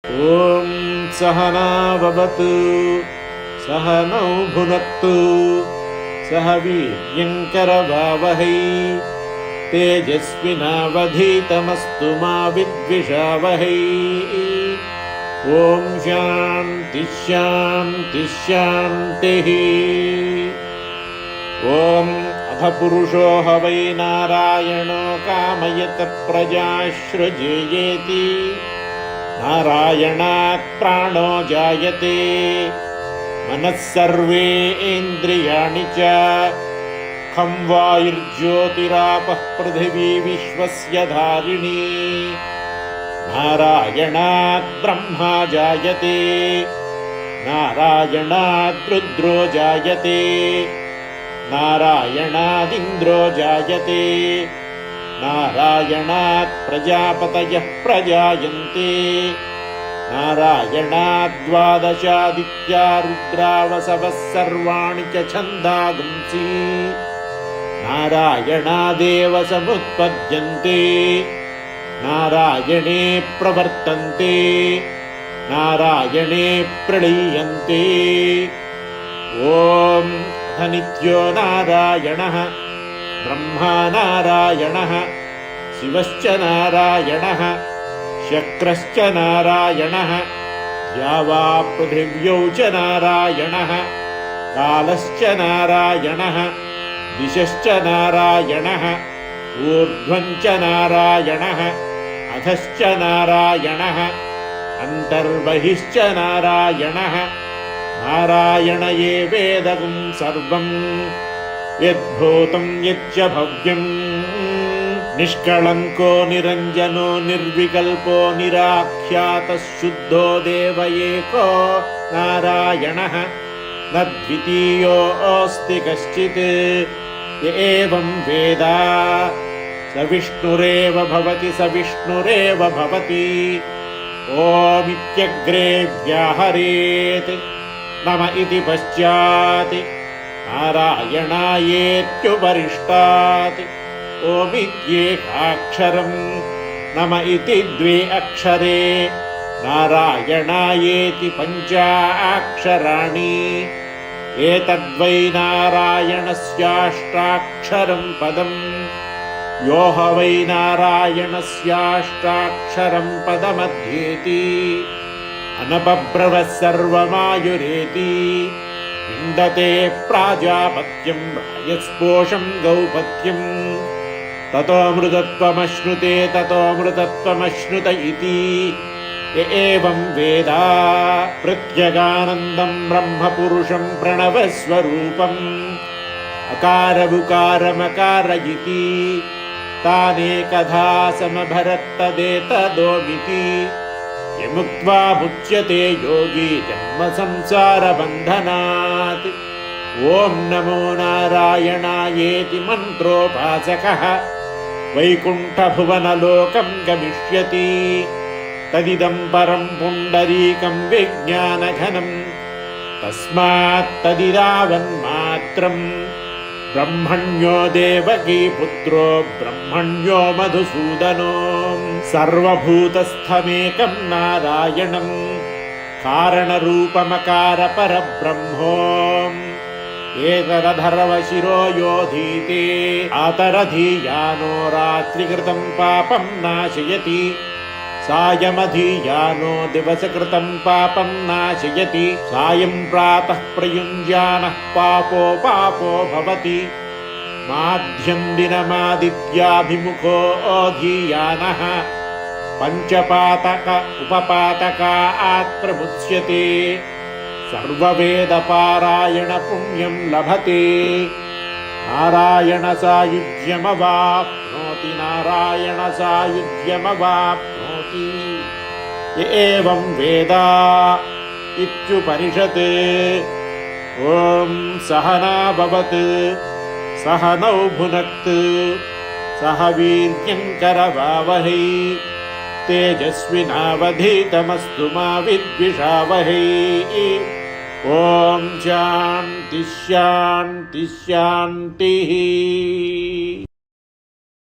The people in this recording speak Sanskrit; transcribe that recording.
ॐ सहना भवतु सहनौ भुनक्तु सह वीर्यङ्करवावहै तेजस्विनावधीतमस्तु मा विद्विषावहै। ॐ शान्ति शान्ति शान्तिः। ॐ अथ पुरुषो ह वै नारायणो कामयत प्रजासृजेयेति नारायणात् प्राणो जायते मनः सर्वेन्द्रियाणि च खं वायुर्ज्योतिरापः पृथिवी विश्वस्य धारिणी नारायणात् ब्रह्मा जायते नारायणात् रुद्रो जायते नारायणादिन्द्रो जायते नारायणात् प्रजापतयः प्रजायन्ते नारायणात् द्वादशादित्या रुद्रावसवः सर्वाणि च छन्दागुंसि नारायणादेव समुत्पद्यन्ते नारायणे प्रवर्तन्ते नारायणे प्रलीयन्ते। ॐ नित्यो नारायणः ब्रह्मा नारायणः शिवश्च नारायणः शक्रश्च नारायणः या वा पृथिव्यौ च नारायणः कालश्च नारायणः दिशश्च नारायणः ऊर्ध्वं च नारायणः अधश्च नारायणः अन्तर्बहिश्च नारायणः नारायण एवेदगुं सर्वम् यद्भूतं यच्च भव्यं निष्कळङ्को निरञ्जनो निर्विकल्पो निराख्यातः शुद्धो देव एको नारायणः न द्वितीयोऽस्ति कश्चित् य एवं वेद स विष्णुरेव भवति स विष्णुरेव भवति। ओमित्यग्रे व्याहरेत् नम इति पश्चात् नारायणायेत्युपरिष्टात् ओमित्येकाक्षरं नम इति द्वे अक्षरे नारायणायेति पञ्चाक्षराणि एतद्वै नारायणस्याष्टाक्षरं पदम् यो ह वै नारायणस्याष्टाक्षरं पदमध्येति अनपब्रवः सर्वमायुरेति विन्दते प्राजापत्यं राजस्पोषं गौपत्यं ततोऽमृतत्वमश्नुते ततोऽमृतत्वमश्नुत इति य एवं वेद प्रत्यगानन्दं ब्रह्मपुरुषं प्रणवस्वरूपम् अकारवुकारमकार इति तानेकधा समभरत्तदेतदोमिति यमुक्त्वा मुच्यते योगी जन्मसंसारबन्धनात्। ॐ नमो नारायणायेति मन्त्रोपासकः वैकुण्ठभुवनलोकं गमिष्यति तदिदं परं पुण्डरीकं विज्ञानघनं तस्मात् तदिदावन्मात्रम् ब्रह्मण्यो देवकी पुत्रो ब्रह्मण्यो मधुसूदनो सर्वभूतस्थमेकं नारायणं कारणरूपमकार परब्रह्मो एतदधर्वशिरो योधीते आतरधीयानो रात्रिकृतं पापं नाशयति सायमधीयानो दिवसकृतं पापं नाशयति सायं प्रातः प्रयुञ्जानः पापो पापो भवति माध्यं दिनमादित्याभिमुखो अधीयानः पञ्चपातक उपपातकात् प्रमुच्यते सर्ववेदपारायण पुण्यं लभते नारायणसायुज्यमवाप्नोति नारायणसायुज्यमवाप्नोति य एवं वेद इत्युपनिषत्। ॐ सहना भवतु सहनौ भुनक्तु सह वीर्यङ्करवावहै तेजस्विनावधीतमस्तु मा विद्विषावहै। ॐ शान्ति शान्ति शान्तिः।